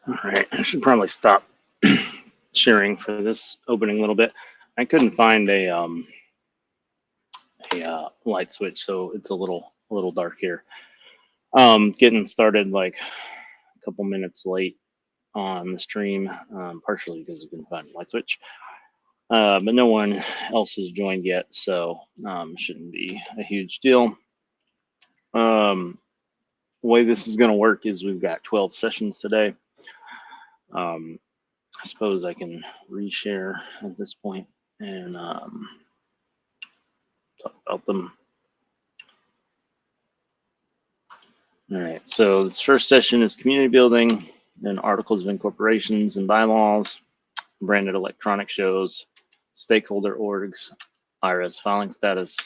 All right, I should probably stop sharing for this opening a little bit. I couldn't find a light switch, so it's a little dark here. Getting started like a couple minutes late on the stream, partially because I couldn't find a light switch. But no one else has joined yet, so shouldn't be a huge deal. The way this is going to work is we've got 12 sessions today. I suppose I can reshare at this point and talk about them. All right, so this first session is community building, then articles of incorporations and bylaws, branded electronic shows, stakeholder orgs, IRS filing status,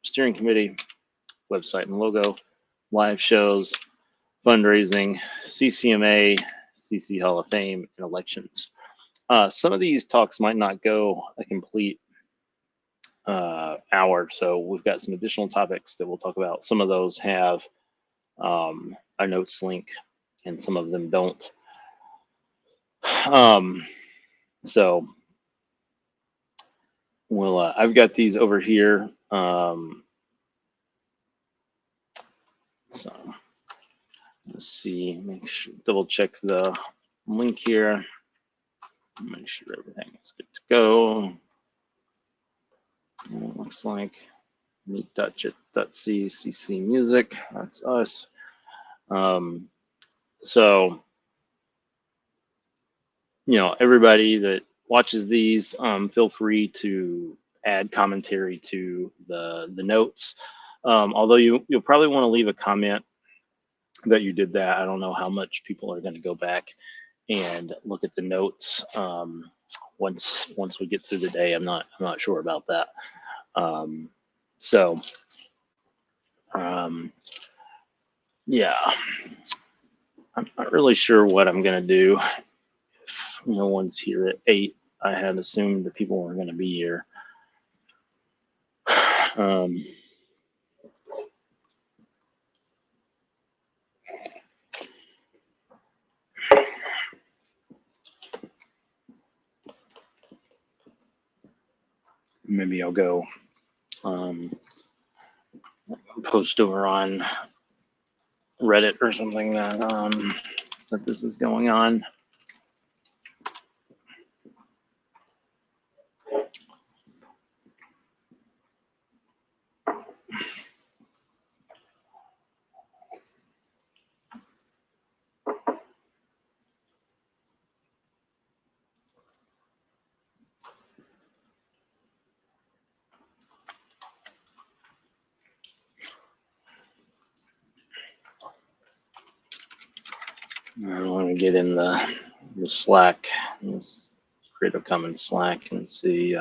steering committee, website and logo, live shows, fundraising, CCMA, CC Hall of Fame, and elections. Some of these talks might not go a complete hour, so we've got some additional topics that we'll talk about. Some of those have a notes link, and some of them don't. So we'll. I've got these over here. So let's see. Make sure, double check the link here. Make sure everything is good to go. And it looks like meet.jit.c cc music. That's us. So, you know, everybody that watches these, feel free to add commentary to the notes. Although you'll probably want to leave a comment that you did that. I don't know how much people are going to go back and look at the notes once we get through the day. I'm not sure about that. Yeah, I'm not really sure what I'm going to do. If no one's here at 8, I had assumed that people were going to be here. Maybe I'll go post over on Reddit or something that that this is going on. I want to get in the Slack, this Creative Commons Slack, and see.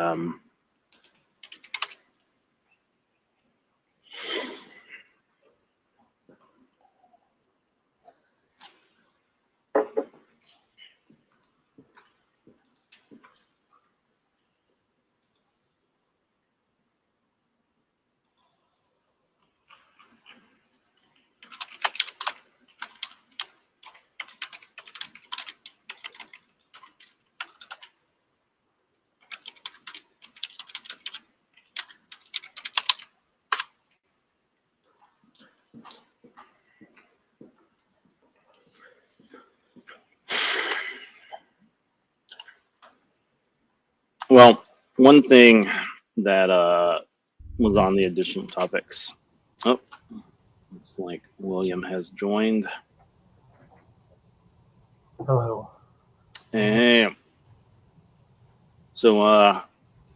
Well, one thing that was on the additional topics. Oh, looks like William has joined. Hello. Hey. So I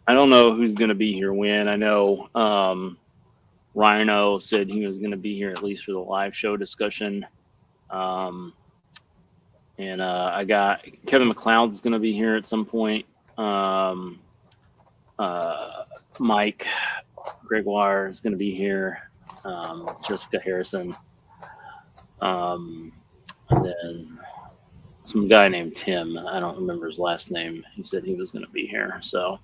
don't know who's going to be here when. I know Rhino said he was going to be here at least for the live show discussion. And I got Kevin McLeod's going to be here at some point. Mike Gregoire is going to be here. Jessica Harrison. And then some guy named Tim. I don't remember his last name. He said he was going to be here. So,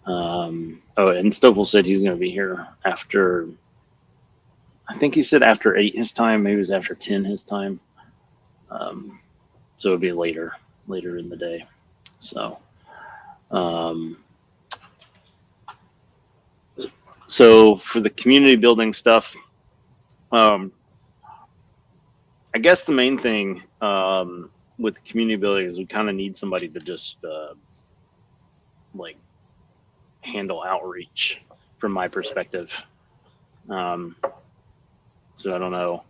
and Stoffel said he's going to be here after. I think he said after 8 his time. Maybe it was after 10 his time. So it'd be later in the day. So, so for the community building stuff, I guess the main thing with community building is we kind of need somebody to just like handle outreach from my perspective. So I don't know. I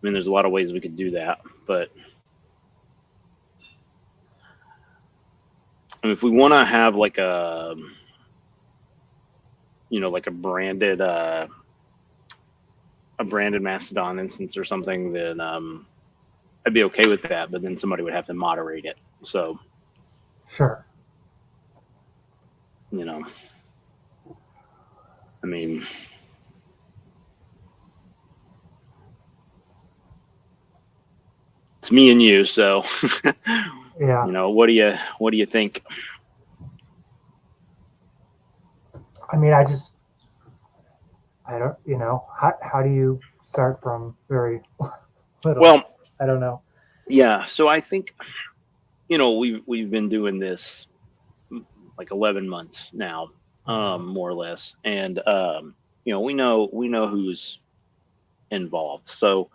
mean, there's a lot of ways we could do that, but I mean, if we want to have like a, like a branded Mastodon instance or something, then I'd be okay with that. But then somebody would have to moderate it. So, Sure. I mean, it's me and you. So, Yeah. What do you think? I mean, I don't, how do you start from very little? Well, I don't know. Yeah. So I think, we've been doing this like 11 months now, more or less. And, we know who's involved. So,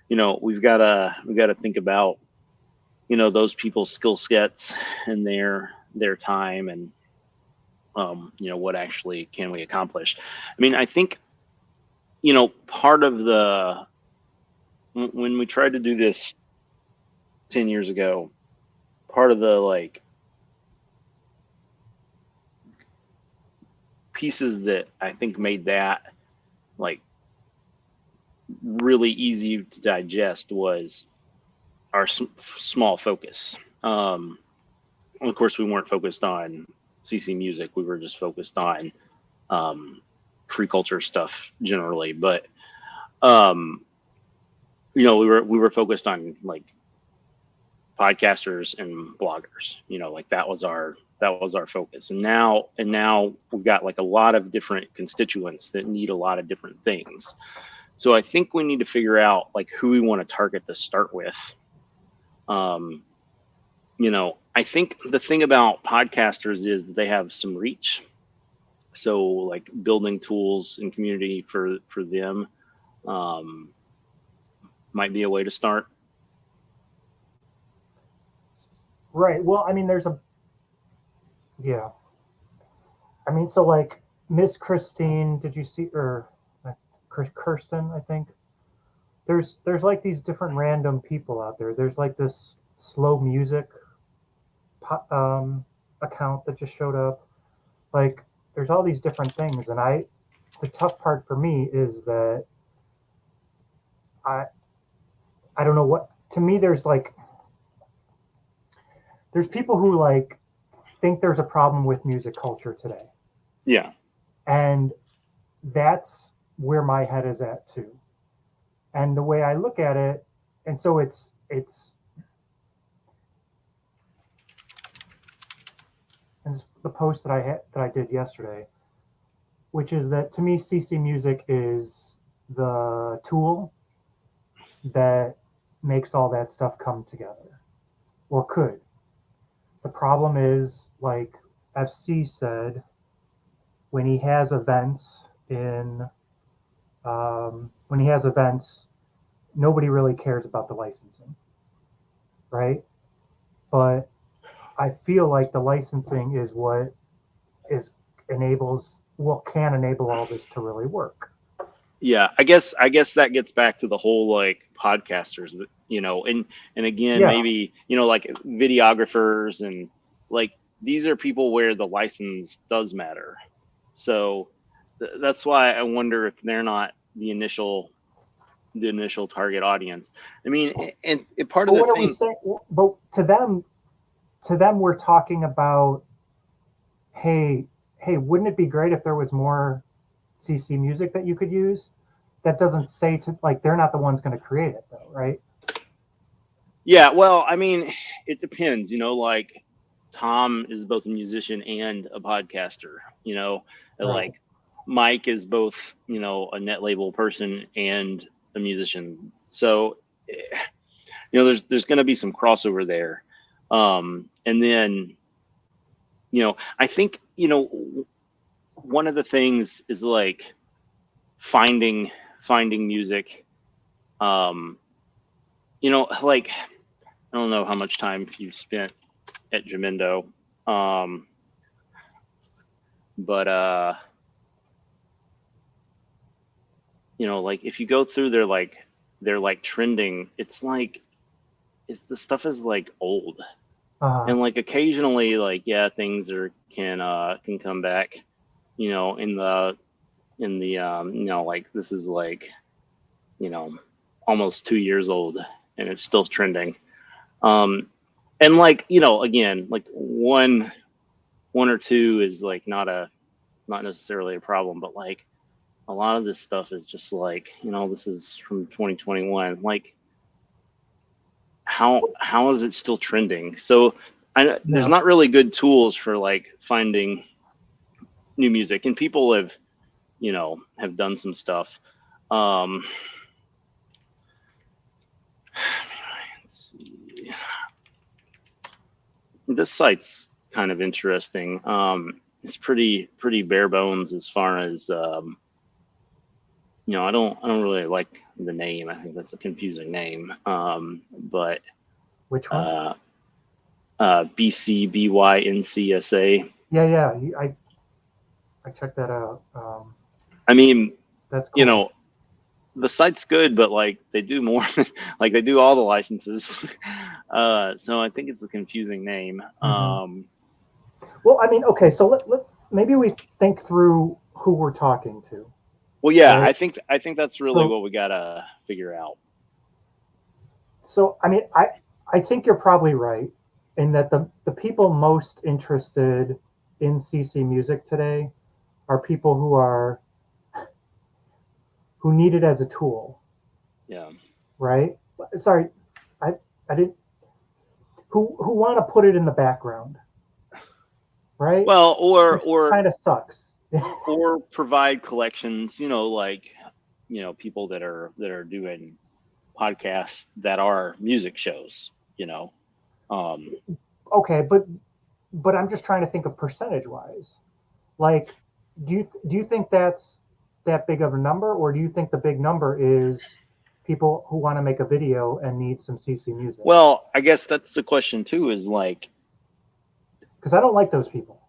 we've got to think about, those people's skill sets and their time and, what actually can we accomplish? I mean, I think, part of when we tried to do this 10 years ago, part of the like pieces that I think made that like really easy to digest was our small focus. Of course, we weren't focused on CC Music. We were just focused on free culture stuff generally. But we were focused on like podcasters and bloggers. Like that was our focus. And now we've got like a lot of different constituents that need a lot of different things. So I think we need to figure out like who we want to target to start with. I think the thing about podcasters is that they have some reach. So like building tools and community for them might be a way to start. Right. Well, I mean, I mean, so like Miss Christine, did you see, or Kirsten, I think. There's like these different random people out there. There's like this slow music account that just showed up. Like there's all these different things, and the tough part for me is that I I don't know what, to me there's people who like think there's a problem with music culture today. Yeah. And that's where my head is at too. And the way I look at it, and so it's and the post that I did yesterday, which is that to me CC Music is the tool that makes all that stuff come together, or could. The problem is, like FC said, when he has events nobody really cares about the licensing, right? But I feel like the licensing is what can enable all this to really work. Yeah, I guess that gets back to the whole like podcasters, and again, Yeah. maybe, like videographers and like these are people where the license does matter. So that's why I wonder if they're not the initial target audience. I mean, and part of the thing. But to them, we're talking about, hey, wouldn't it be great if there was more CC Music that you could use? That doesn't say to, like, they're not the ones going to create it though, right? Yeah, well, I mean, it depends, like Tom is both a musician and a podcaster, Right. like Mike is both, a net label person and a musician. So you know, there's going to be some crossover there. And then, you know, I think, you know, one of the things is like finding music. You know, like, I don't know how much time you've spent at Jamendo. But you know, like if you go through their like trending, it's like the stuff is like old. And like occasionally, like, yeah, things can come back, you know, in the you know, like this is like, you know, almost 2 years old and it's still trending. And like, you know, again, like one or two is like not necessarily a problem, but like a lot of this stuff is just like, you know, this is from 2021. Like, how is it still trending? So there's not really good tools for like finding new music, and people have, you know, have done some stuff. Let's see. This site's kind of interesting. It's pretty bare bones as far as you know. I don't really like the name. I think that's a confusing name. But which one? BCBYNCSA. Yeah. I checked that out. I mean, that's cool. You know, the site's good, but like they do more, like they do all the licenses. So I think it's a confusing name. Well, I mean, okay, so let maybe we think through who we're talking to. Well, yeah, right? I think that's really what we gotta figure out. So, I mean, I think you're probably right in that the people most interested in CC music today are people who need it as a tool. Yeah. Right? Sorry, I didn't. Who want to put it in the background, right? Well, or kind of sucks. Or provide collections, you know, like, you know, people that are doing podcasts that are music shows, you know. Okay, but I'm just trying to think of percentage wise. Like, do you think that's that big of a number, or do you think the big number is people who want to make a video and need some CC music? Well, I guess that's the question too, is like, because I don't like those people.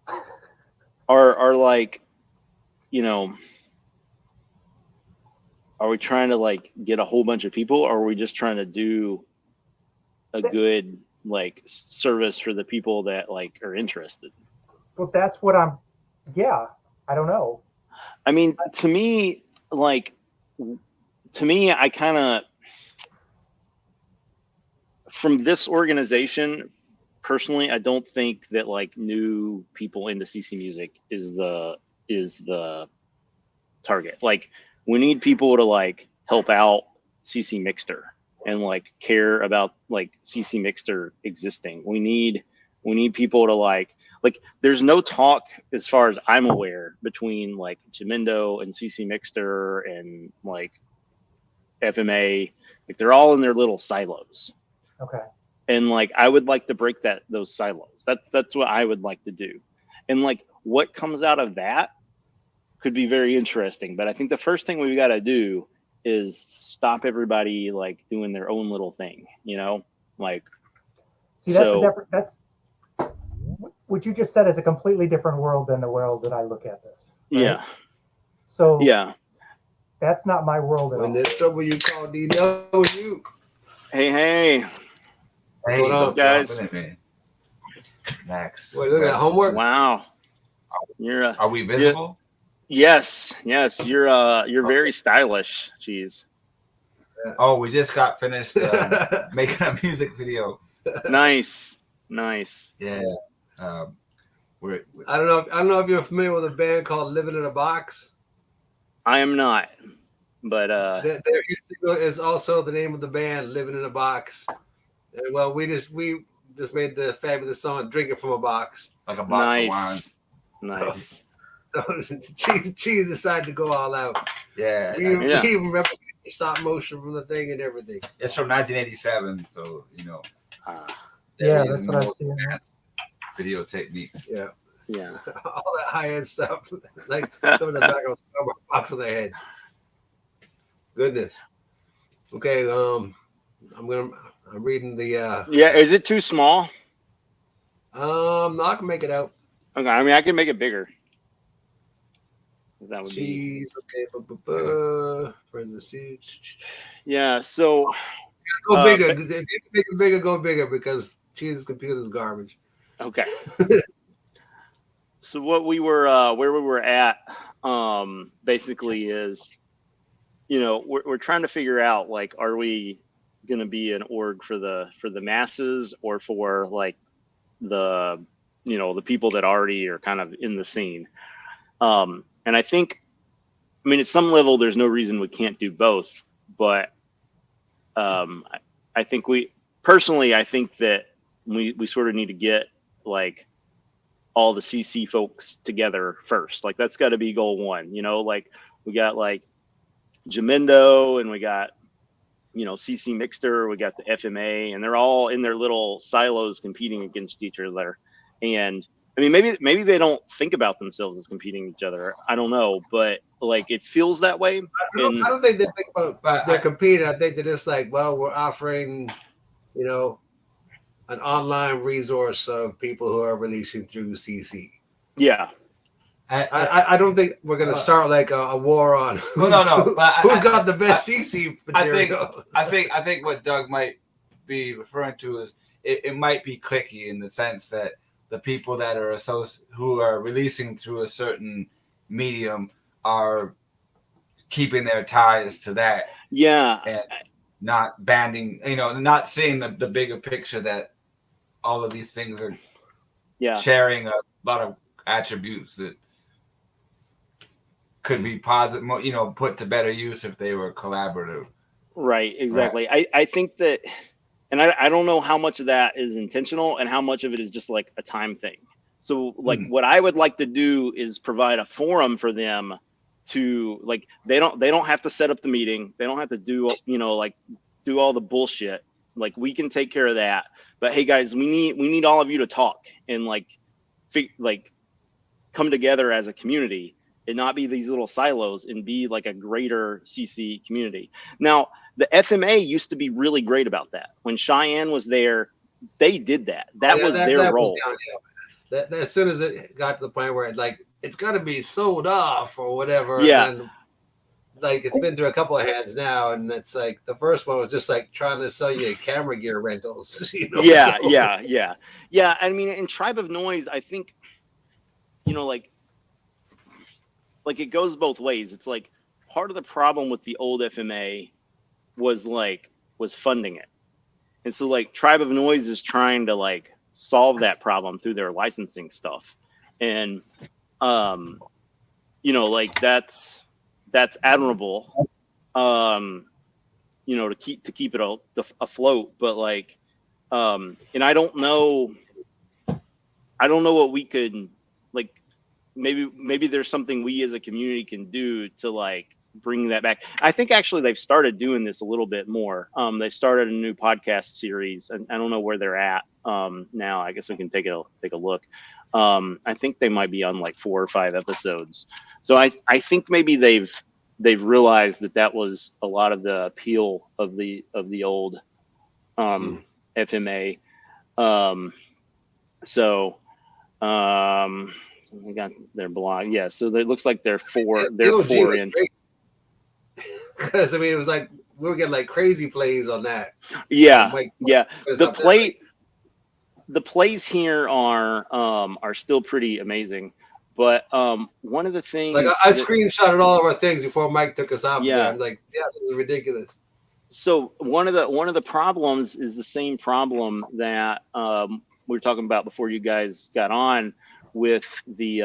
Are like, you know, are we trying to like get a whole bunch of people, or are we just trying to do a good like service for the people that like are interested? Well, that's what I don't know. I mean, to me, I kind of, from this organization, personally, I don't think that like new people into CC music is the target. Like, we need people to like help out CC Mixter and like care about like CC Mixter existing. We need people to like there's no talk, as far as I'm aware, between like Jamendo and CC Mixter and like FMA. Like, they're all in their little silos. Okay. And like, I would like to break those silos. That's what I would like to do. And like, what comes out of that could be very interesting. But I think the first thing we've got to do is stop everybody like doing their own little thing, you know? Like, see, that's what you just said is a completely different world than the world that I look at this. Right? Yeah. So yeah, that's not my world at all. When there's trouble, you call DW. Hey, what's up, guys? Max. Wait, look at that homework. Wow. Are we visible? Yes. You're very stylish. Jeez. Oh, we just got finished making a music video. Nice. Yeah. I don't know if you're familiar with a band called Living in a Box. I am not, but their hit single is also the name of the band, Living in a Box. And, well, we just made the fabulous song "Drinking from a Box," like a box of wine. Nice. So Cheese decided to go all out. Yeah. We even represented stop motion from the thing and everything. It's from 1987, so Uh, they're Yeah, using that's what I've more seen. advanced video techniques. Yeah, yeah. all that high end stuff, like some of the back of the box on their head. Goodness. Okay, I'm reading the. Yeah. Is it too small? No, I can make it out. Okay. I mean, I can make it bigger. That would be. Jeez. Okay. Parentheses. Yeah. So. Go bigger. but- If you can make it bigger, go bigger because Jesus' computer is garbage. Okay. So what we were, where we were at, basically is, we're trying to figure out, like, are we going to be an org for the masses or for like the, the people that already are kind of in the scene. And I think, I mean, at some level, there's no reason we can't do both, but I think I think that we sort of need to get like all the CC folks together first. Like that's got to be goal one, like we got like Jamendo and we got, CC Mixter, we got the FMA, and they're all in their little silos competing against each other. And I mean, maybe they don't think about themselves as competing each other. I don't know, but like it feels that way. I don't think they think about they're competing. I think they're just like, well, we're offering, an online resource of people who are releasing through CC. Yeah. I don't think we're gonna start like a war on who's got the best CC material. I think what Doug might be referring to is it might be clicky in the sense that the people that are who are releasing through a certain medium are keeping their ties to that. Yeah. And not banding, not seeing the bigger picture that all of these things are sharing a lot of attributes that could be positive, put to better use if they were collaborative. Right, exactly. Right. I think that, and I don't know how much of that is intentional and how much of it is just like a time thing. So like what I would like to do is provide a forum for them to like, they don't have to set up the meeting. They don't have to do, do all the bullshit. Like we can take care of that. But hey guys, we need all of you to talk and like come together as a community and not be these little silos and be like a greater CC community. Now, the FMA used to be really great about that. When Cheyenne was there, they did that. That was their role. That as soon as it got to the point where it's got to be sold off or whatever. Yeah. And then, like it's been through a couple of hands now, and it's like the first one was just like trying to sell you camera gear rentals. Yeah. I mean, in Tribe of Noise, I think, like it goes both ways. It's like part of the problem with the old FMA was funding it. And so like Tribe of Noise is trying to like solve that problem through their licensing stuff. And, like that's admirable, to keep it afloat. But like, and I don't know what we could like, maybe there's something we as a community can do to like bring that back. I think actually they've started doing this a little bit more. They started a new podcast series, and I don't know where they're at now. I guess we can take a look. I think they might be on like 4 or 5 episodes. So I think maybe they've realized that was a lot of the appeal of the old FMA. They got their blog. Yeah, so it looks like they're 4 in. Because I mean, it was like we were getting like crazy plays on that. Yeah, the plays here are still pretty amazing. But one of the things, like I screenshotted all of our things before Mike took us off. Yeah, there. I'm like, yeah, this is ridiculous. So one of the problems is the same problem that we were talking about before you guys got on with the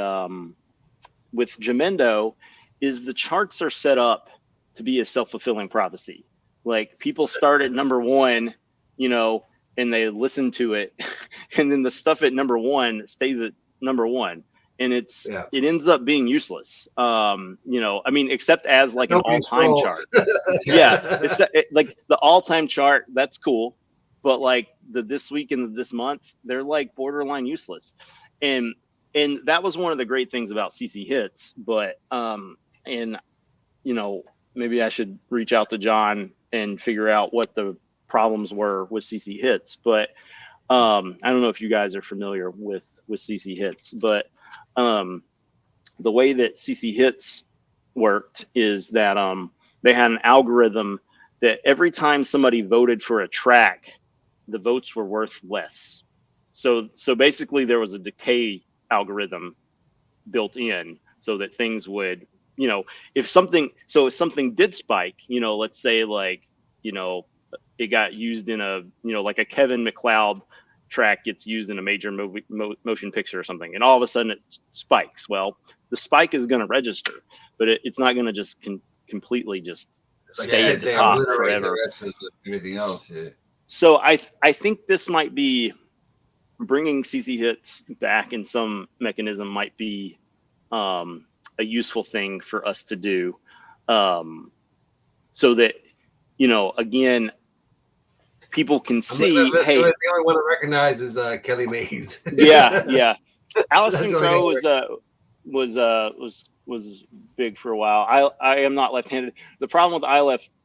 with Jamendo, is the charts are set up to be a self-fulfilling prophecy. Like people start at number 1, and they listen to it, and then the stuff at number 1 stays at number 1. and it Yeah. ends up being useless. You know, I mean, except as like an Nobody all-time scrolls. chart. Yeah, like the all-time chart. That's cool, but like the this week and the this month, they're like borderline useless. And that was one of the great things about CC Hits. But and you know, maybe I should reach out to John and figure out what the problems were with CC Hits. But I don't know if you guys are familiar with CC Hits, but the way that CC Hits worked is that they had an algorithm that every time somebody voted for a track, the votes were worth less. So basically there was a decay algorithm built in so that things would, you know, if something did spike, you know, let's say like, you know, it got used in a, you know, like a Kevin MacLeod track gets used in a major motion picture or something, and all of a sudden it spikes. Well, the spike is going to register, but it's not going to just completely just stay at the top forever. Everything else. Yeah. So I think this might be bringing CC Hits back in some mechanism might be a useful thing for us to do, so that, you know, again, people can see. Hey, the only one I recognize is Kelly Mays. yeah. Allison Crowe was big for a while. I am not left-handed. The problem with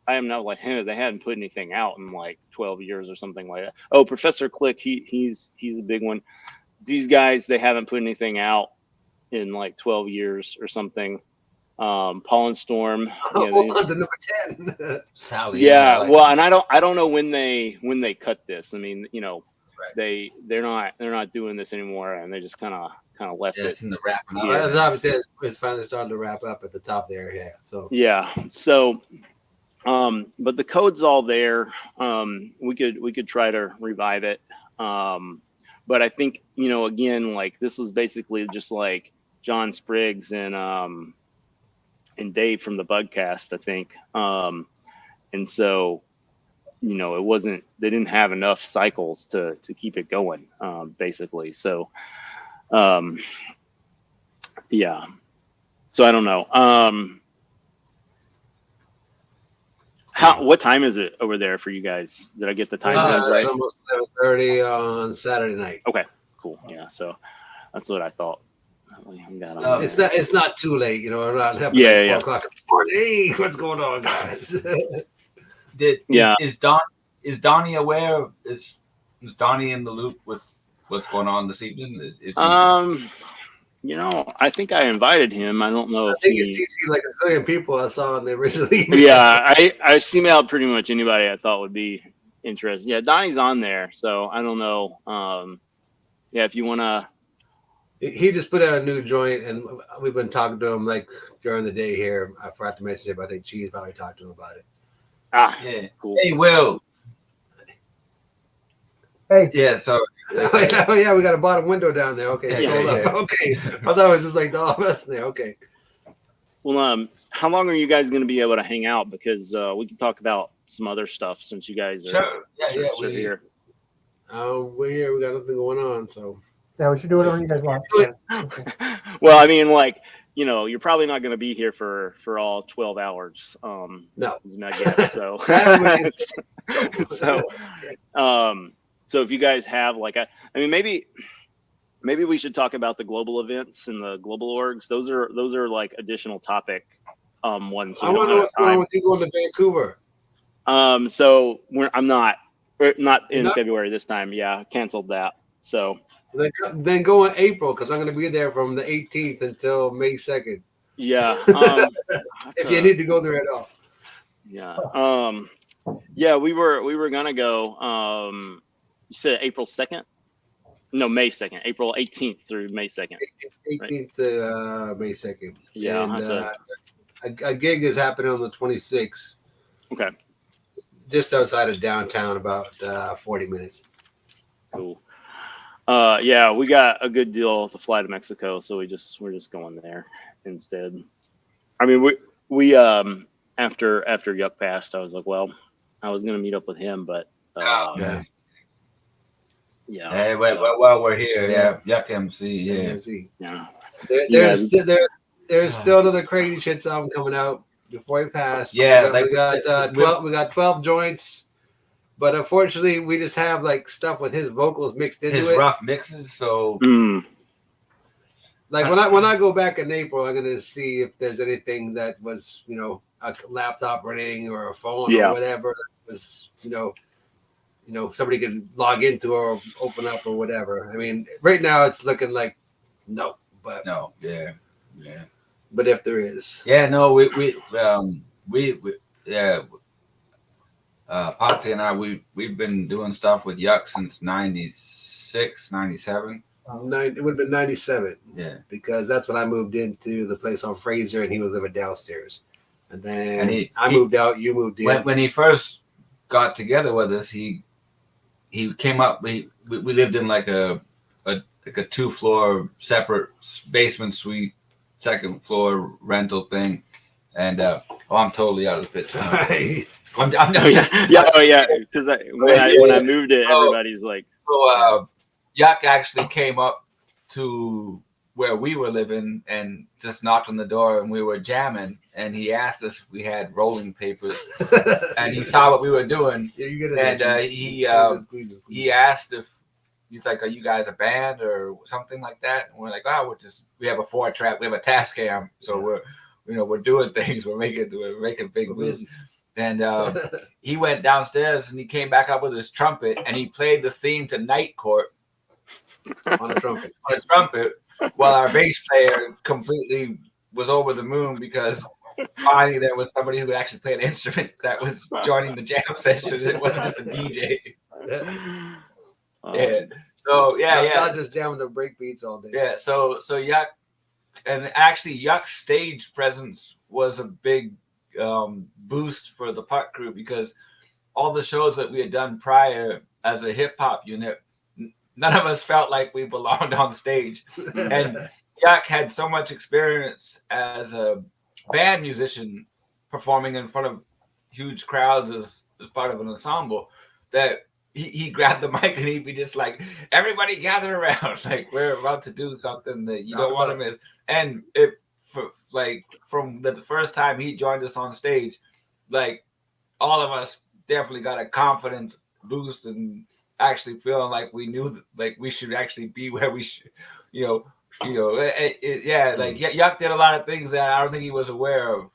I am not left-handed. They hadn't put anything out in like 12 years or something like that. Oh, Professor Click, he's a big one. These guys, they haven't put anything out in like 12 years or something. Paul and Storm. Hold on to number 10. Sally. Yeah, Like, well, and I don't know when they cut this. I mean, you know, right. they're not doing this anymore, and they just kind of left it. It's in the wrap. As obviously it's finally starting to wrap up at the top there. Yeah. So but the code's all there. We could try to revive it. But I think, you know, again, like this was basically just like John Spriggs and Dave from the Bugcast, I think. And so, you know, they didn't have enough cycles to keep it going, basically. So, yeah. So I don't know. What time is it over there for you guys? Did I get the time zones right? It's almost 7:30 on Saturday night. Okay, cool. Yeah, so that's what I thought. It's not too late, you know. We're not having 4 o'clock in the morning. Hey, what's going on, guys? Is Donnie aware of is Donnie in the loop with what's going on this evening? Is he... You know, I think I invited him. I don't know I if think it's TC like a zillion people I saw in the original email. Yeah, I emailed pretty much anybody I thought would be interested. Yeah, Donnie's on there, so I don't know. Yeah, if you wanna. He just put out a new joint, and we've been talking to him like during the day here. I forgot to mention it, but I think Cheese probably talked to him about it. Yeah. Cool. Hey, Will. Hey. Yeah. So. Oh yeah, we got a bottom window down there. Okay, Yeah, scroll up. Okay, I thought it was just like the all us in there. Okay. Well, how long are you guys going to be able to hang out? Because we can talk about some other stuff since you guys are, we're here. We're here. We got nothing going on, so. Yeah, we should do whatever you guys want. Well, I mean, like, you know, you're probably not going to be here for all 12 hours. No. Is my guess. So, so if you guys have like I mean, maybe we should talk about the global events and the global orgs. Those are like additional topic ones. So I want to know what's going on with you going to Vancouver. So I'm not in February this time. Yeah, canceled that. So then go in April because I'm going to be there from the 18th until May 2nd. Yeah. If you need to go there at all. Yeah. Yeah, we were gonna go. You said April 2nd? No, May 2nd. April 18th through May 2nd. 18th to May 2nd. Yeah. And a gig is happening on the 26th. Okay. Just outside of downtown, about 40 minutes. Cool. Yeah, we got a good deal to fly to Mexico, so we're just going there instead. I mean, we after Yuck passed, I was like, well, I was gonna meet up with him, but Yeah. Hey, while we're here, Yuck MC, MC. Yeah. There's still another Crazy Shits album coming out before he passed. Yeah, we got 12 joints, but unfortunately we just have like stuff with his vocals mixed into his it. rough mixes. So like when I go back in April, I'm gonna see if there's anything that was, you know, a laptop running or a phone or whatever that was, you know, somebody could log into or open up or whatever. I mean, right now it's looking like no, but no, yeah. But if there is, Patsy and I, we've been doing stuff with Yuck since 96, 97. It would have been 97. Yeah, because that's when I moved into the place on Fraser, and he was living downstairs. And then I moved out. You moved in. When he first got together with us, he came up. We lived in like a 2-floor separate basement suite, second floor rental thing, and I'm totally out of the picture. I'm just, because when I moved it, everybody's like, so Yuck actually came up to where we were living and just knocked on the door, and we were jamming, and he asked us if we had rolling papers, and he saw what we were doing, and he asked if he's like, "Are you guys a band or something like that?" And we're like, "Oh, we have a 4-track, we have a Tascam, so we're doing things, we're making big moves." And he went downstairs and he came back up with his trumpet and he played the theme to Night Court on a trumpet. While our bass player completely was over the moon because finally there was somebody who could actually play an instrument that was joining the jam session. It wasn't just a DJ. So not just jamming the break beats all day. Yeah, so Yuck, and actually Yuck's stage presence was a big boost for the Puck crew because all the shows that we had done prior as a hip hop unit, none of us felt like we belonged on stage. And Yuck had so much experience as a band musician performing in front of huge crowds as part of an ensemble that he grabbed the mic and he'd be just like, "Everybody gather around, like we're about to do something that you don't want to miss." And from the first time he joined us on stage, like all of us definitely got a confidence boost and actually feeling like we knew that, like we should actually be where we should, like Yuck did a lot of things that I don't think he was aware of.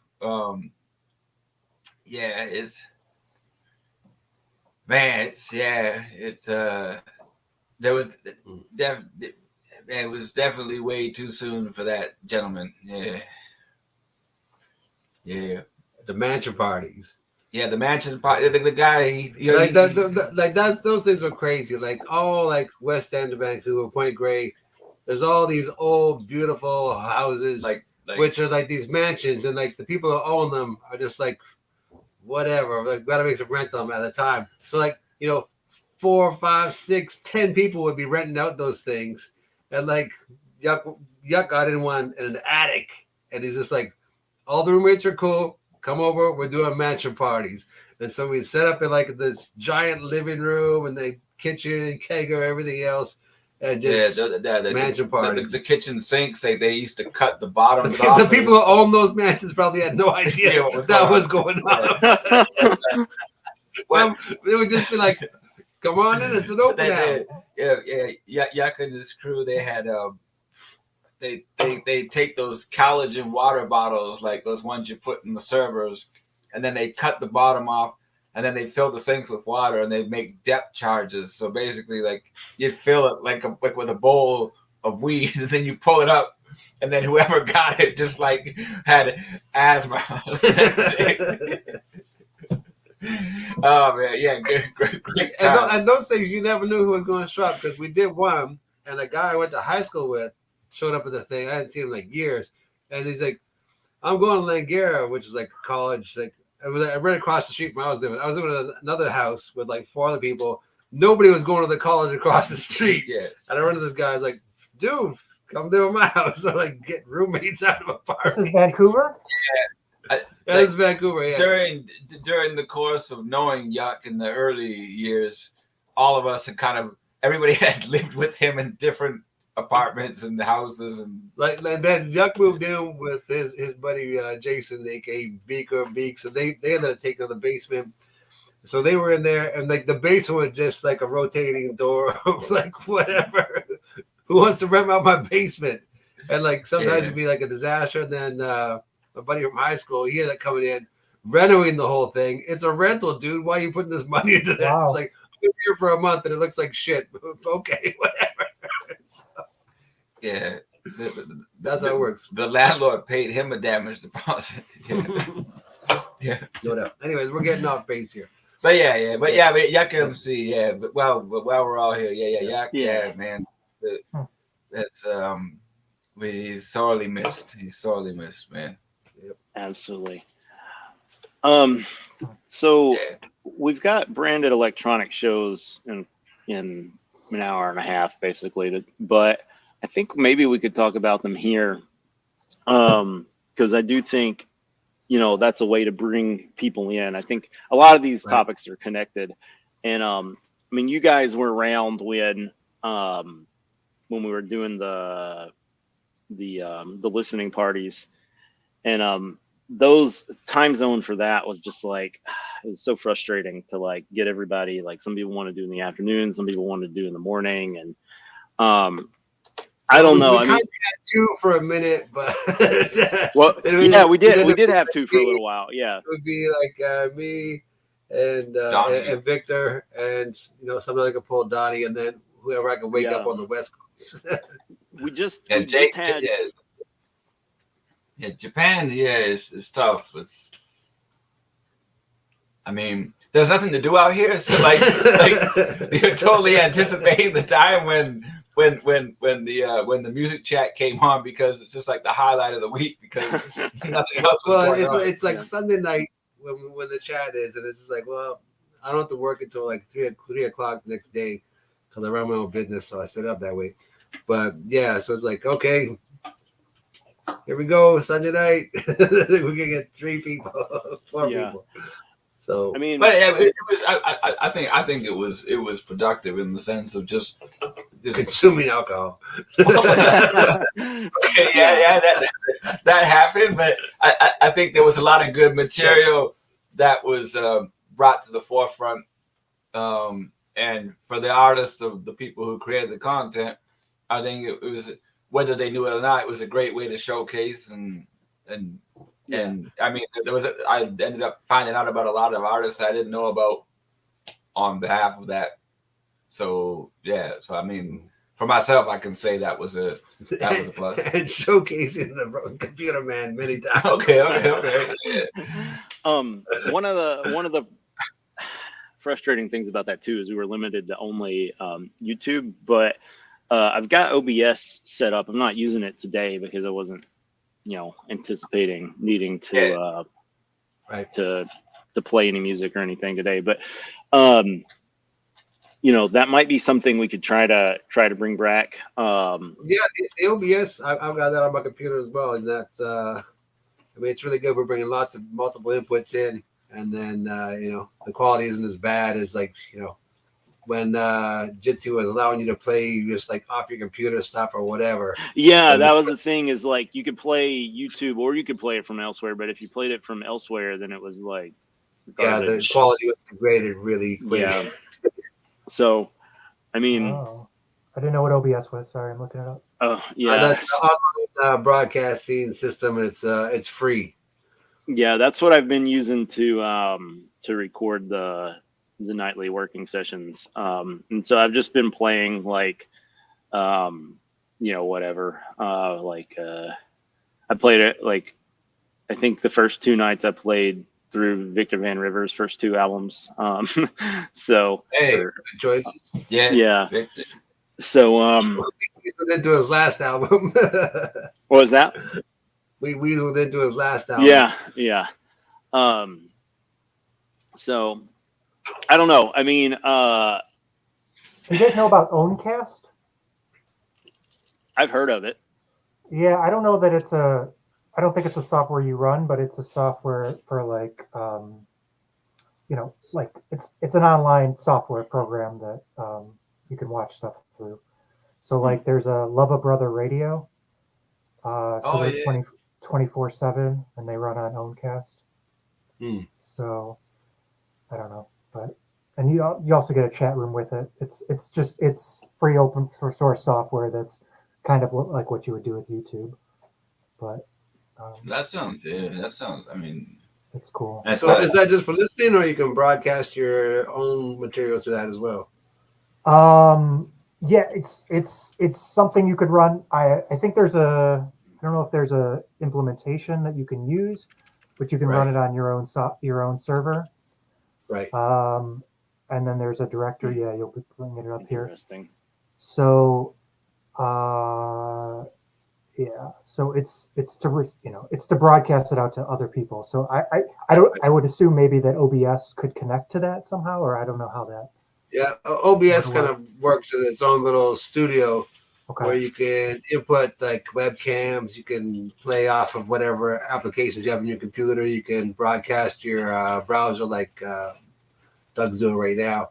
It was definitely way too soon for that gentleman. Yeah. The mansion parties. Yeah, the mansion party. The guy, those things were crazy. Like West End of Vancouver, Point Grey. There's all these old, beautiful houses, which are like these mansions, and like the people who own them are just like, whatever. Like, gotta make some rent on them at the time. So 4, 5, 6, 10 people would be renting out those things, and like Yuck got in one in an attic, and he's just like, all the roommates are cool. Come over. We're doing mansion parties. And so we set up in like this giant living room and the kitchen, kegger, everything else. And just mansion parties. The kitchen sinks, they used to cut the bottom. The people who own those mansions probably had no idea what was going on. Well, they would just be like, "Come on in, it's an open house." Yuck and his crew, they had they take those collagen water bottles, like those ones you put in the servers, and then they cut the bottom off, and then they fill the sinks with water, and they make depth charges. So basically, like you fill it like with a bowl of weed, and then you pull it up, and then whoever got it just like had asthma. Oh man, yeah, great. And those things you never knew who was going to show up, because we did one, and a guy I went to high school with showed up at the thing. I hadn't seen him in like years, and he's like, "I'm going to Langara," which is like college. Like I right across the street from where I was living. I was living in another house with like 4 other people. Nobody was going to the college across the street. Yeah, and I run to this guy. I was like, "Dude, come to my house." So like get roommates out of a party. This is Vancouver. It's Vancouver. Yeah. During the course of knowing Yuck in the early years, all of us had everybody had lived with him in different apartments and houses and Like then Yuck moved in with his buddy Jason, aka Beaker Beaks, and they ended up taking over the basement. So they were in there, and like the basement was just like a rotating door of like whatever. Who wants to rent out my basement? And like sometimes it'd be like a disaster. And then my buddy from high school, he ended up coming in, renovating the whole thing. It's a rental, dude. Why are you putting this money into that? Wow. It's like I'm here for a month and it looks like shit. Okay, whatever. So, yeah. that's how it works. The landlord paid him a damage deposit. Yeah. No doubt. Anyways, we're getting off base here. But Yuck MC, yeah. But while we're all here, Yuck, Yeah. man. That's he's sorely missed. He's sorely missed, man. Absolutely. So we've got branded electronic shows in an hour and a half, basically. But I think maybe we could talk about them here, because I do think, that's a way to bring people in. I think a lot of these topics are connected, and I mean, you guys were around when we were doing the listening parties, and those time zone for that was just like, it was so frustrating to like get everybody, like some people want to do in the afternoon, some people want to do in the morning, and I don't know. We kind of had two for a minute, but well, yeah, we did have two for a little while. Yeah, it would be like me and Victor, and somebody I could pull Donnie, and then whoever I could wake up on the West Coast. we just Yeah, we Jake just had. Japan, it's tough. I mean, there's nothing to do out here, so like you're totally anticipating the time when the music chat came on, because it's just like the highlight of the week, because nothing else was going on. It's like Sunday night when the chat is, and it's just like, well, I don't have to work until like 3 o'clock the next day because I run my own business, so I set up that way. But yeah, so it's like, okay, here we go, Sunday night. We're gonna get 3 people, 4 people. So I mean, but yeah, it was. I think it was productive in the sense of just consuming alcohol. That happened, but I think there was a lot of good material that was brought to the forefront, and for the artists, of the people who created the content, I think it was, whether they knew it or not, it was a great way to showcase and I mean, I ended up finding out about a lot of artists that I didn't know about on behalf of that. So yeah, so I mean, for myself, I can say that was a plus. And showcasing the Computer Man many times. Okay. Yeah. One of the frustrating things about that too is we were limited to only YouTube, but I've got OBS set up. I'm not using it today because I wasn't, anticipating needing to to play any music or anything today. But that might be something we could try to bring back. The OBS, I've got that on my computer as well, and that I mean, it's really good for bringing multiple inputs in, and then the quality isn't as bad as when Jitsi was allowing you to play just like off your computer stuff or whatever. Yeah, that was the thing, is like you could play YouTube or you could play it from elsewhere, but if you played it from elsewhere, then it was like garbage. Yeah, the quality was degraded really quick. Yeah. So, I mean, I didn't know what OBS was. Sorry, I'm looking it up. Oh yeah, that's the online broadcasting system, and it's free. Yeah, that's what I've been using to record the nightly working sessions. And so I've just been playing like, whatever. I played it like, I think the first 2 nights I played through Victor Van Rivers' first 2 albums. So good choices. Yeah. So we weaseled into his last album. What was that? We weaseled into his last album. Yeah. So I don't know. I mean, you guys know about Owncast? I've heard of it. Yeah, I don't know that I don't think it's a software you run, but it's a software for like, like it's an online software program that you can watch stuff through. So like there's a Love a Brother Radio. So Oh, they're yeah. 24/7 and they run on Homecast. Hmm. So I don't know, but and you also get a chat room with it. It's free open source software that's kind of like what you would do with YouTube, but That sounds. I mean, it's cool. that's So not, is that just for listening, or you can broadcast your own material through that as well? Yeah, it's something you could run. I think I don't know if there's a implementation that you can use, but you can run Right. it on your own server. Right. And then there's a directory. Yeah, you'll be putting it up here. Interesting. So, yeah. So it's to broadcast it out to other people. So I would assume maybe that OBS could connect to that somehow, or I don't know how that. Yeah, OBS kind of works in its own little studio where Okay. you can input like webcams. You can play off of whatever applications you have on your computer. You can broadcast your browser like Doug's doing right now.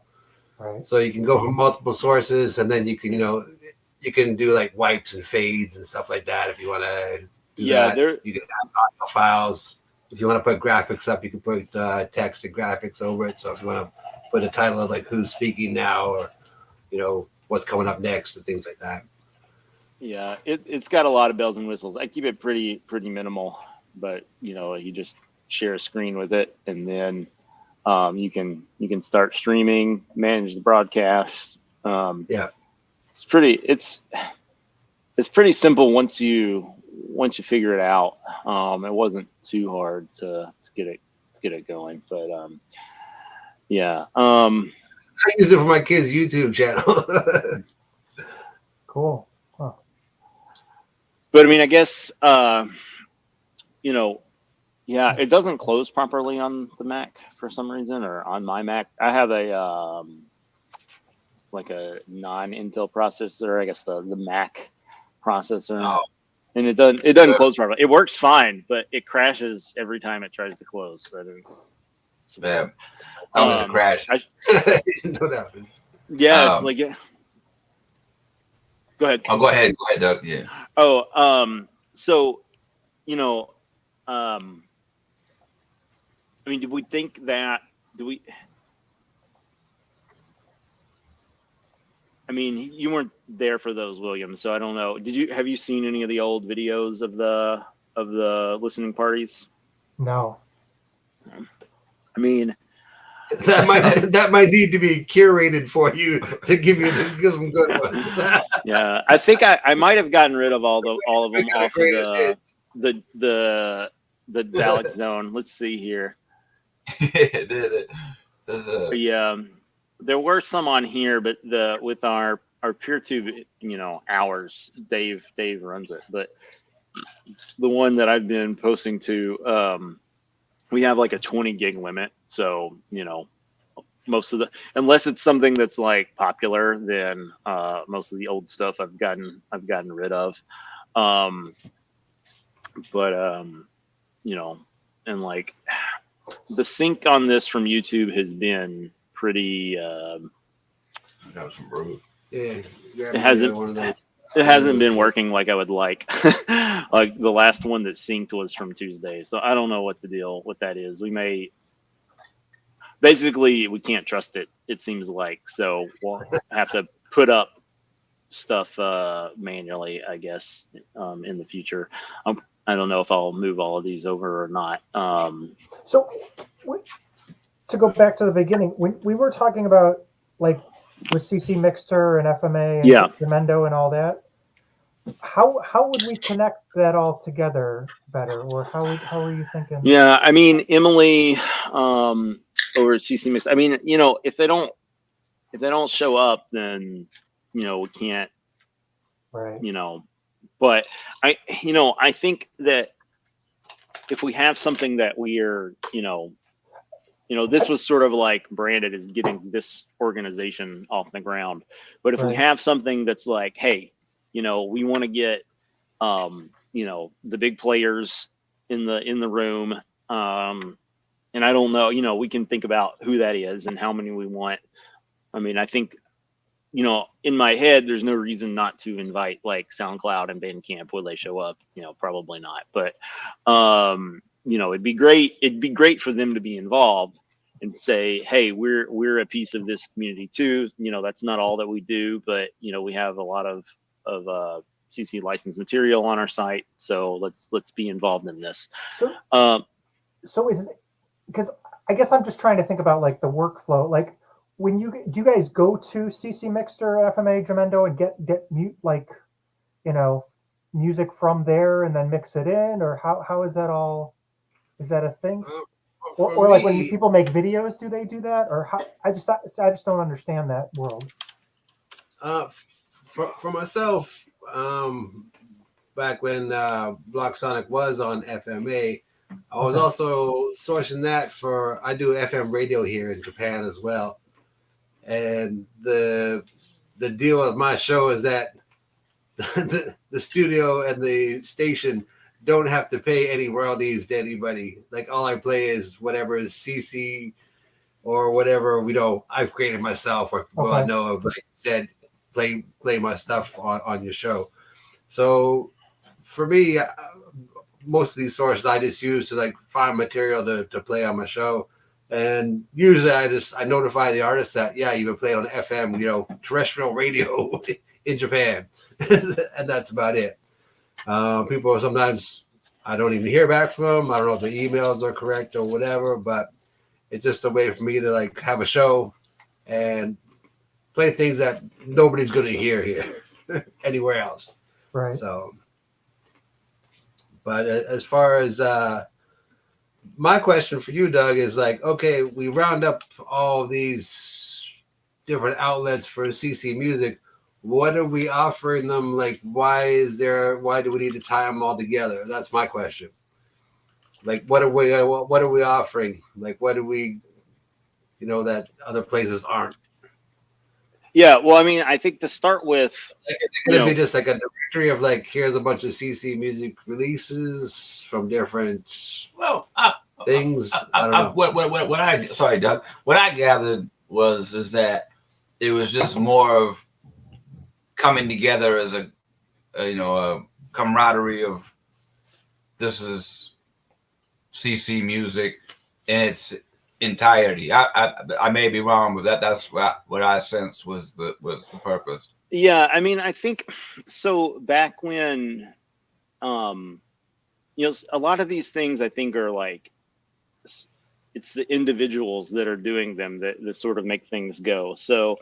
Right. So you can go from multiple sources, and then you can you can do like wipes and fades and stuff like that if you want to do Yeah, that. You can have audio files. If you want to put graphics up, you can put text and graphics over it. So if you want to put a title of like who's speaking now, or what's coming up next and things like that. Yeah, it's got a lot of bells and whistles. I keep it pretty minimal, but you just share a screen with it, and then you can start streaming, manage the broadcast. Yeah, it's pretty simple once you figure it out. It wasn't too hard to get it going, but yeah. I use it for my kids' YouTube channel. Cool. Huh. But I mean, I guess yeah, it doesn't close properly on the Mac for some reason, or on my Mac. I have a like a non-Intel processor, I guess the Mac processor, Oh. and it doesn't close properly. It works fine, but it crashes every time it tries to close. So yeah, that was a crash. No doubt. Yeah, it's like Go ahead. Oh, go ahead, Doug. Yeah. Oh, so I mean, do we think that? I mean, you weren't there for those, William, so I don't know. Have you seen any of the old videos of the listening parties? No. I mean, that might need to be curated for you to give some good ones. yeah, I think I might have gotten rid of all of them off of the Dalek Zone. Let's see here. Yeah, there were some on here, but with our PeerTube, hours, Dave runs it, but the one that I've been posting to, we have like a 20 gig limit. So, most of unless it's something that's like popular, then most of the old stuff I've gotten rid of. And like the sync on this from YouTube has been pretty That was rude. Yeah, it hasn't been working like I would like. Like the last one that synced was from Tuesday, so I don't know what that is. We can't trust it. It seems like, so we'll have to put up stuff manually, I guess, in the future. I don't know if I'll move all of these over or not. So, to go back to the beginning, we were talking about like with CC Mixter and FMA and Jamendo and all that. How would we connect that all together better, or how are you thinking? Yeah, I mean, Emily over at CC Mix. I mean, if they don't show up, then we can't. Right. But I think that if we have something that we're this was sort of like branded as getting this organization off the ground. But if we have something that's like, hey, we want to get the big players in the room, and I don't know, we can think about who that is and how many we want. I mean, I think you know, in my head, there's no reason not to invite like SoundCloud and Bandcamp. Will they show up? You know, probably not. But you know, it'd be great. It'd be great for them to be involved and say, hey, we're a piece of this community too. You know, that's not all that we do, but you know, we have a lot of CC licensed material on our site, so let's be involved in this. So is it, because I guess I'm just trying to think about like the workflow. Like when do you guys go to CC Mixter, FMA, Jamendo, and get mute, like, you know, music from there and then mix it in, or how is that all? Is that a thing? Or like when people make videos, do they do that? Or how? I just don't understand that world. For myself, back when Block Sonic was on FMA, I was also sourcing that for. I do FM radio here in Japan as well, and the deal with my show is that the studio and the station don't have to pay any royalties to anybody. Like all I play is whatever is CC or whatever I've created myself, or people I know have like said play my stuff on your show. So for me, most of these sources I just use to like find material to play on my show. And usually I notify the artist that, yeah, you've been playing on FM, terrestrial radio in Japan. And that's about it. People sometimes I don't even hear back from them. I don't know if the emails are correct or whatever, but it's just a way for me to like have a show and play things that nobody's going to hear here anywhere else. Right. So, but as far as my question for you, Doug, is like, okay, we round up all these different outlets for CC Music. What are we offering them? Like, why do we need to tie them all together? That's my question. Like, what are we offering? Like, what do we, that other places aren't? Yeah, well, I mean, I think to start with, like, is it going to be just like a directory of like, here's a bunch of CC Music releases from different things? I don't know. What I gathered is that it was just more of coming together as a camaraderie of this is CC Music in its entirety. I may be wrong, but that's what I sense was the purpose. Yeah, I mean, I think so. Back when, a lot of these things I think are like, it's the individuals that are doing them that sort of make things go. So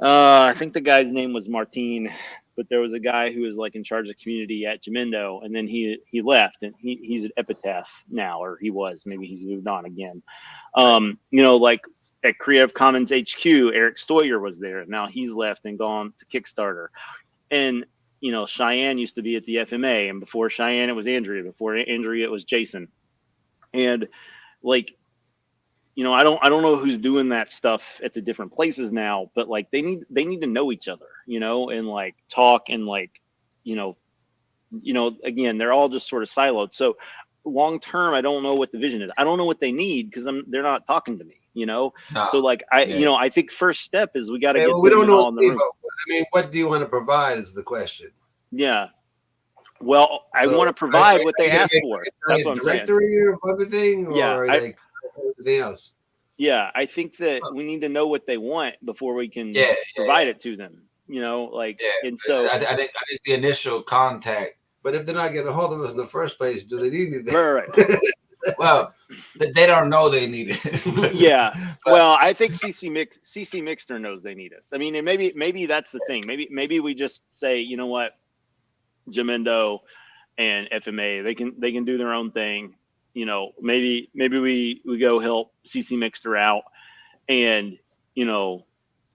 I think the guy's name was Martin, but there was a guy who was like in charge of community at Jamendo, and then he left, and he's at Epitaph now, or he was, maybe he's moved on again. Like at Creative Commons HQ, Eric Stoyer was there. Now he's left and gone to Kickstarter. And, Cheyenne used to be at the FMA, and before Cheyenne, it was Andrea. Before Andrea, it was Jason. And like, I don't know who's doing that stuff at the different places now, but like they need to know each other, and like talk and like, again, they're all just sort of siloed. So long term, I don't know what the vision is. I don't know what they need because they're not talking to me, No. So like I think first step is we got to get. We don't know. In the room. I mean, what do you want to provide is the question. Yeah. Well, I want to provide what they ask for. That's what I'm saying. Directory of everything, or like everything else. Yeah, I think that we need to know what they want before we can provide it to them. And so I think the initial contact. But if they're not getting a hold of us in the first place, do they need anything? Right. Well, they don't know they need it. Yeah. Well, I think CC Mixter knows they need us. I mean, and maybe that's the thing. Maybe we just say, you know what, Jamendo and FMA, they can do their own thing. Maybe we go help CC Mixter out, and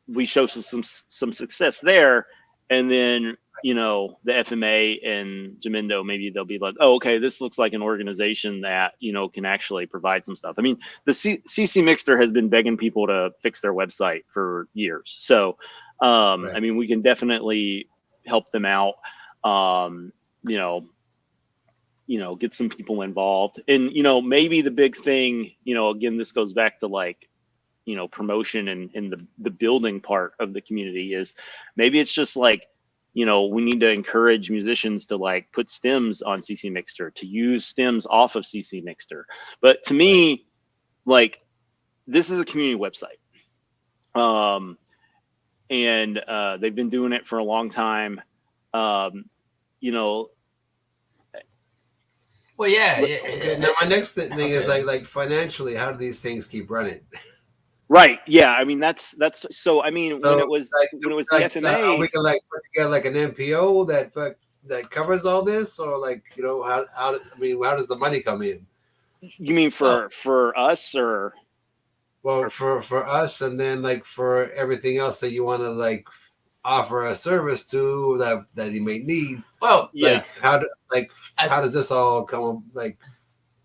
we show some success there, and then the FMA and Jamendo, maybe they'll be like, oh, okay, this looks like an organization that can actually provide some stuff. I mean, the CC Mixter has been begging people to fix their website for years, so right. I mean, we can definitely help them out. Get some people involved, and maybe the big thing, again, this goes back to like, promotion and the building part of the community is maybe it's just like, we need to encourage musicians to like put stems on CC Mixter, to use stems off of CC Mixter. But to me, like, this is a community website. And they've been doing it for a long time. Well, yeah. Okay, now my next thing is like financially, how do these things keep running? Right. Yeah. I mean, that's so. I mean, So, when it was like, the Like, FMA, we can like put together like an MPO that covers all this, or like how does the money come in? you mean for us or? Well, for us, and then like for everything else that you want to like offer a service to that you may need. Well, Yeah. Like how does this all come like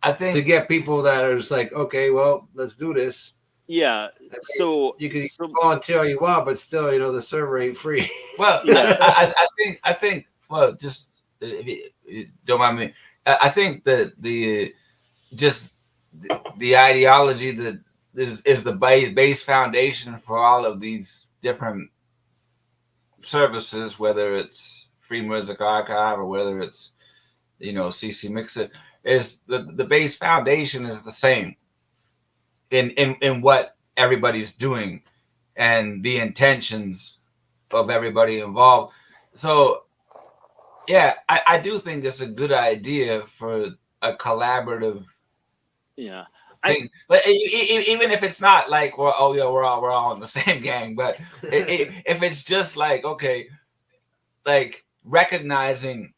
I to think get people that are just like, okay, well, let's do this. Yeah. So You can so- volunteer all you want, but still, the server ain't free. Well, Yeah. I think. Well, just if you don't mind me. I think that the ideology that is the base foundation for all of these different services, whether it's Free Music Archive or whether it's CC Mixer, is the base foundation is the same in what everybody's doing and the intentions of everybody involved. So yeah, I do think it's a good idea for a collaborative yeah. thing. But even if it's not like, we're all in the same gang, but if it's just like, okay, like recognizing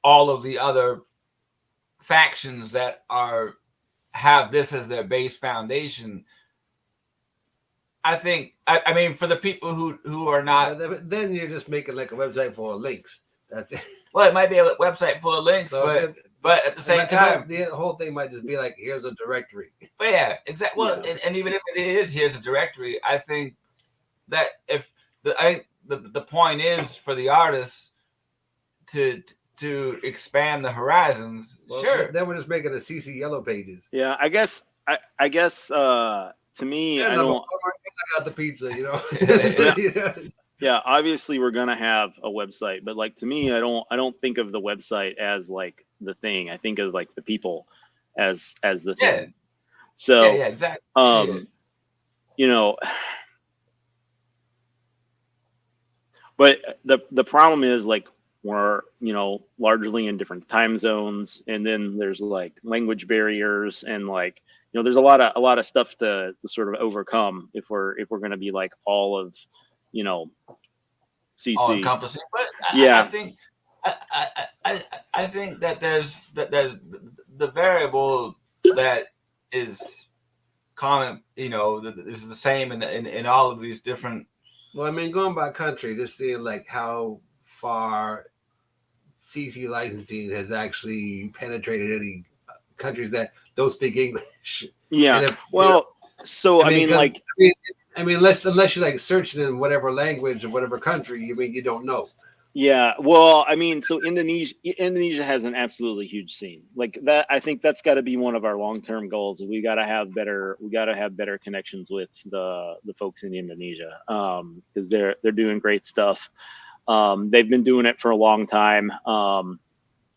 all of the other factions that have this as their base foundation, I think, I mean, for the people who are not, Then you're just making like a website for links. That's it. well, it might be a website full of links, So but at the same time, the whole thing might just be like, here's a directory. but yeah, exactly. Well, Yeah. and even if it is, here's a directory. I think that if the point is for the artists to expand the horizons, Well, sure. Then we're just making a CC yellow pages. Yeah. I guess to me, Yeah, I no, don't. I got the pizza, Yeah, obviously we're gonna have a website, but like to me, I don't think of the website as like the thing. I think of like the people as the Yeah. thing. So Yeah, exactly. But the problem is like we're largely in different time zones, and then there's like language barriers, and like there's a lot of stuff to sort of overcome if we're going to be like all of CC. all encompassing. But Yeah. I think that there's the variable that is common, is the same in all of these different. Well, I mean, going by country, just seeing like how far CC licensing has actually penetrated any countries that don't speak English. Yeah. And if- Well, so I mean, 'cause- like, I mean, unless you like searching in whatever language or whatever country, you don't know. yeah. Well, I mean, so Indonesia has an absolutely huge scene like that. I think that's got to be one of our long-term goals. We got to have better connections with the folks in Indonesia because they're doing great stuff. They've been doing it for a long time.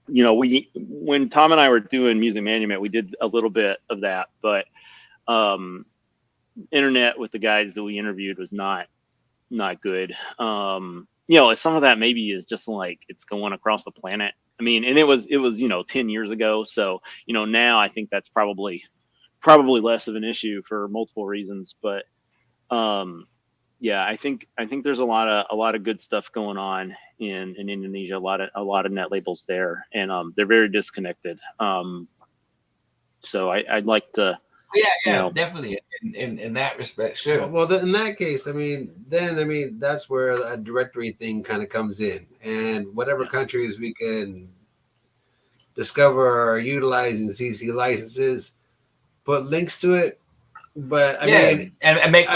When Tom and I were doing Music Monument, we did a little bit of that, but internet with the guys that we interviewed was not good. Some of that maybe is just like it's going across the planet. I mean, and it was 10 years ago. So, now I think that's probably less of an issue for multiple reasons. But yeah, I think there's a lot of good stuff going on in Indonesia. A lot of net labels there, and they're very disconnected. So I'd like to. Yeah, definitely. In that respect, sure. Well, in that case, that's where a directory thing kind of comes in, and whatever countries we can discover are utilizing CC licenses, put links to it. But I mean, and make.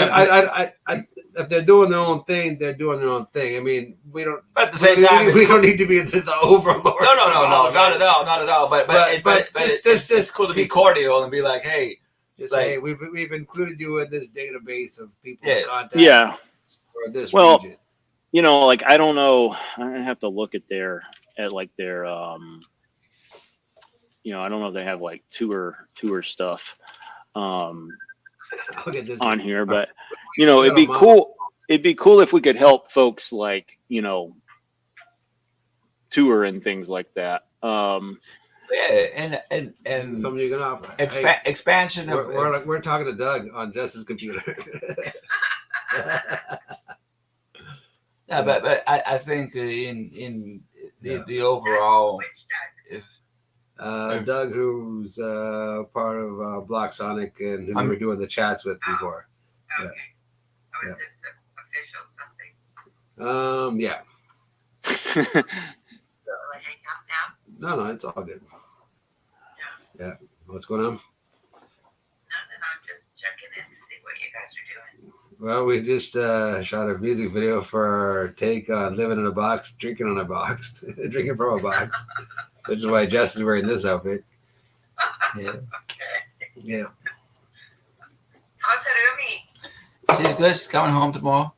If they're doing their own thing, they're doing their own thing. I mean, we don't. But at the same time, we don't need to be the overlord. No, not at all. But But it's cool to be cordial and be like, hey, Just Like- say we've included you in this database of people Yeah. to contact Yeah. for this Well, region. You know, like I don't know. I have to look at their you know, I don't know if they have like tour stuff Look at this. on here, but you know, We it'd got be a model. cool. It'd be cool if we could help folks like, you know, tour and things like that. Yeah, and Something you can offer. Hey, expansion of we're talking to Doug on Jess's computer. yeah, but I think in the overall, if Doug, who's part of Block Sonic and who we were doing the chats with before. Okay. Oh, Yeah. is this official something? Yeah. Will I hang up now? No, it's all good. Yeah. What's going on? Nothing. I'm just checking in to see what you guys are doing. Well, we just shot a music video for our take on living in a box, drinking on a box, drinking from a box, which is why Jess is wearing this outfit. yeah, Okay. Yeah. How's Harumi? she's good. She's coming home tomorrow.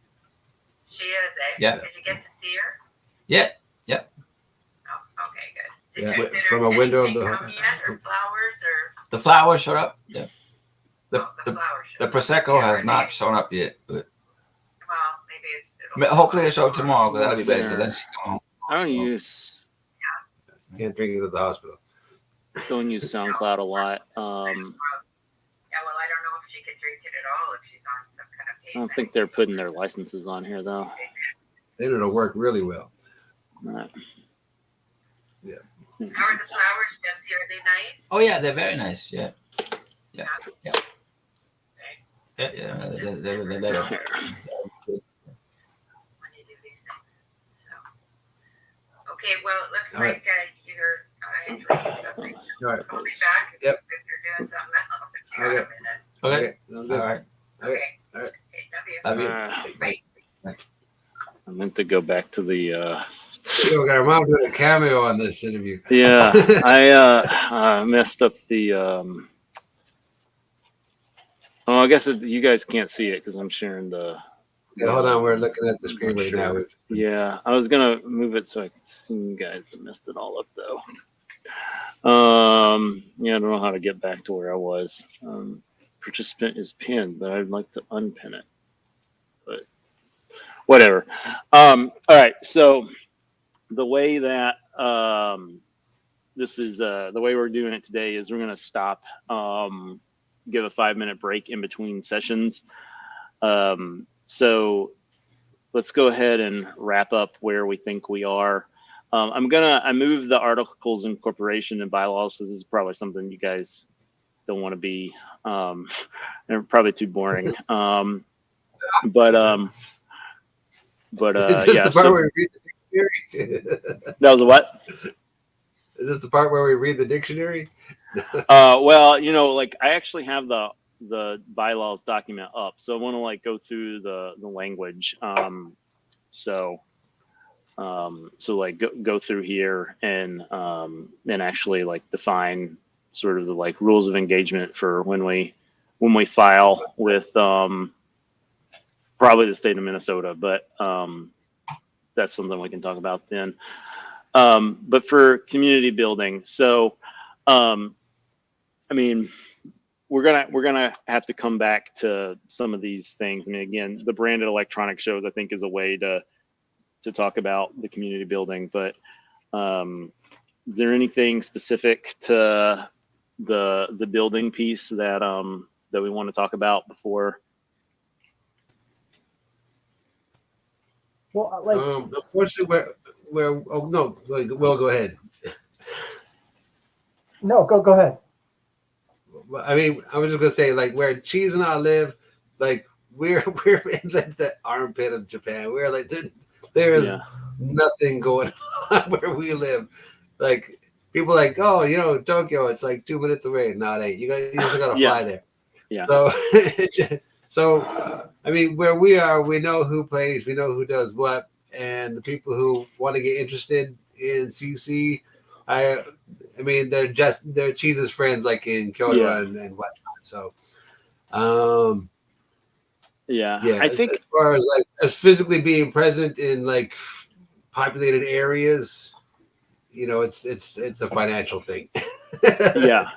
She is, eh? Yeah. Did you get to see her? Yeah. Oh, okay, good. Yeah, Did from a window of anything the- come yet, or flowers, or The flowers showed up. Yeah. The the flowers? the showed up? prosecco Yeah, has not shown up yet, but Well, maybe it'll. hopefully it'll show up tomorrow. But that'll be better. 'Cause then she's coming home. I don't use Can't drink it at the hospital. SoundCloud a lot. Yeah, well, I don't know if she could drink it at all if she's on some kind of paid I don't think they're putting their licenses on here though. Then it'll work really well. Right. How are the flowers, Jesse? Are they nice? Oh yeah, they're very nice. Yeah. Yeah. Okay. They're When you do these things. So. Okay, well, it looks All right. like you're enjoying something. All right. I'll be back if, Yep. if you're doing something else. If you Okay. got a minute. Okay. Sounds All good. right. Okay. All right. Okay, love you. Love you. Bye. I meant to go back to the So we got our mom doing a cameo on this interview. yeah, I messed up the oh, I guess you guys can't see it because I'm sharing the Yeah, hold on, we're looking at the screen right now. yeah, I was gonna move it so I could see you guys. I messed it all up though. Yeah, I don't know how to get back to where I was. Participant is pinned, but I'd like to unpin it. But whatever. All right, so the way that this is the way we're doing it today is we're gonna stop, give a 5-minute break in between sessions. So let's go ahead and wrap up where we think we are. I moved the articles of incorporation and bylaws because this is probably something you guys don't want to be, they're probably too boring. But Is this yeah, the part so where we read the dictionary? that was a what? Is this the part where we read the dictionary? Well, you know, like I actually have the bylaws document up, so I want to like go through the language. So like go through here and actually like define sort of the like rules of engagement for when we file with probably the state of Minnesota, but that's something we can talk about then. But for community building, so I mean, we're gonna have to come back to some of these things. I mean, again, the branded electronic shows I think is a way to talk about the community building. But is there anything specific to the building piece that that we want to talk about before? Well, like Unfortunately, oh no, Will, go ahead. no, go ahead. I mean, I was just gonna say, like, where Cheese and I live, like we're in the armpit of Japan. We're like there is Yeah. nothing going on where we live. Like people are like, oh, you know, Tokyo, it's like 2 minutes away. No, it ain't. You just gotta Yeah. fly there. Yeah. So I mean, where we are, we know who plays, we know who does what, and the people who want to get interested in CC, I mean, they're Cheese's friends, like in Kyoto Yeah. and whatnot. So Yeah. Yeah, I think as far as like as physically being present in like populated areas, it's a financial thing.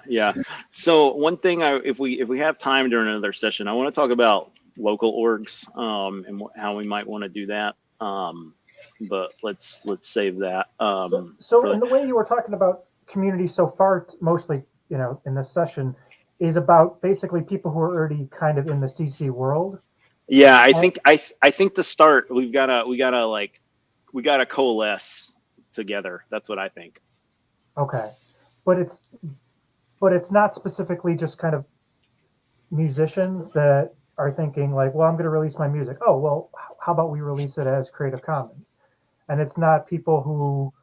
yeah. So one thing, if we have time during another session, I want to talk about local orgs, and how we might want to do that. But let's save that. So for- in the way you were talking about community so far, mostly, in this session, is about basically people who are already kind of in the CC world. yeah, I think to start, we gotta coalesce together. That's what I think. Okay, but it's not specifically just kind of musicians that are thinking like, well, I'm going to release my music. Oh, well, how about we release it as Creative Commons? And it's not people who,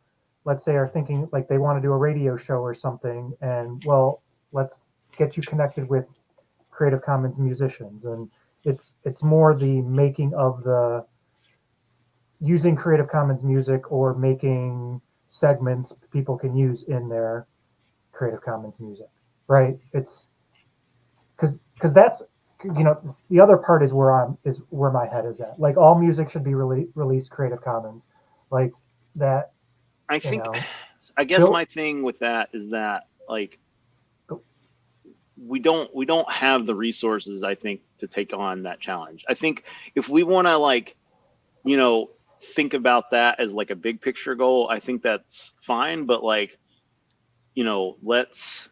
let's say, are thinking like they want to do a radio show or something, and well, let's get you connected with Creative Commons musicians. And it's more the making of the using Creative Commons music or making segments people can use in their Creative Commons music, right? It's because that's the other part is where my head is at. Like all music should be released Creative Commons, like that. I think, know, I guess Bill- my thing with that is that like we don't have the resources, I think, to take on that challenge. I think if we want to like, think about that as like a big picture goal, I think that's fine. But like, let's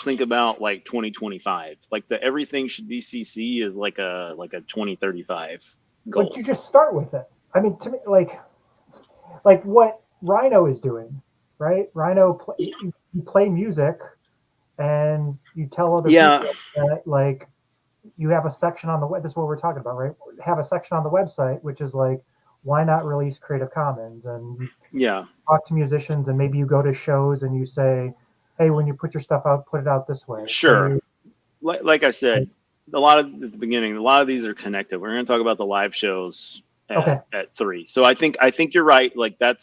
think about like 2025. Like the everything should be CC is like a 2035 goal. But you just start with it. I mean, to me, like what Rhino is doing, right? Rhino, you play music, and you tell other people that like you have a section on the web. This is what we're talking about, right? Have a section on the website which is like, why not release Creative Commons? And you talk to musicians, and maybe you go to shows and you say, hey, when you put your stuff out, put it out this way. Sure. Like I said, at the beginning, a lot of these are connected. We're going to talk about the live shows at 3. So I think you're right. Like I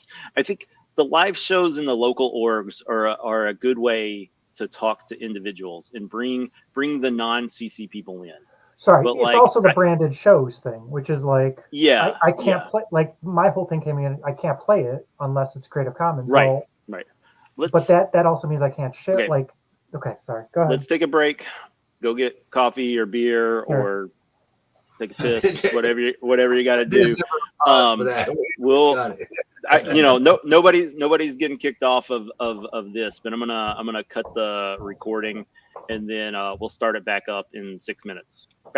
think the live shows in the local orgs are a good way to talk to individuals and bring the non-CC people in. Sorry, but it's like, also the branded shows thing, which is like, I can't play, like my whole thing came in, I can't play it unless it's Creative Commons. Right, well, right. But that also means I can't share. Okay. Like, okay, sorry, go ahead. Let's take a break. Go get coffee or beer or take a piss, whatever you got to do. Nobody's getting kicked off of this, but I'm gonna cut the recording, and then we'll start it back up in 6 minutes.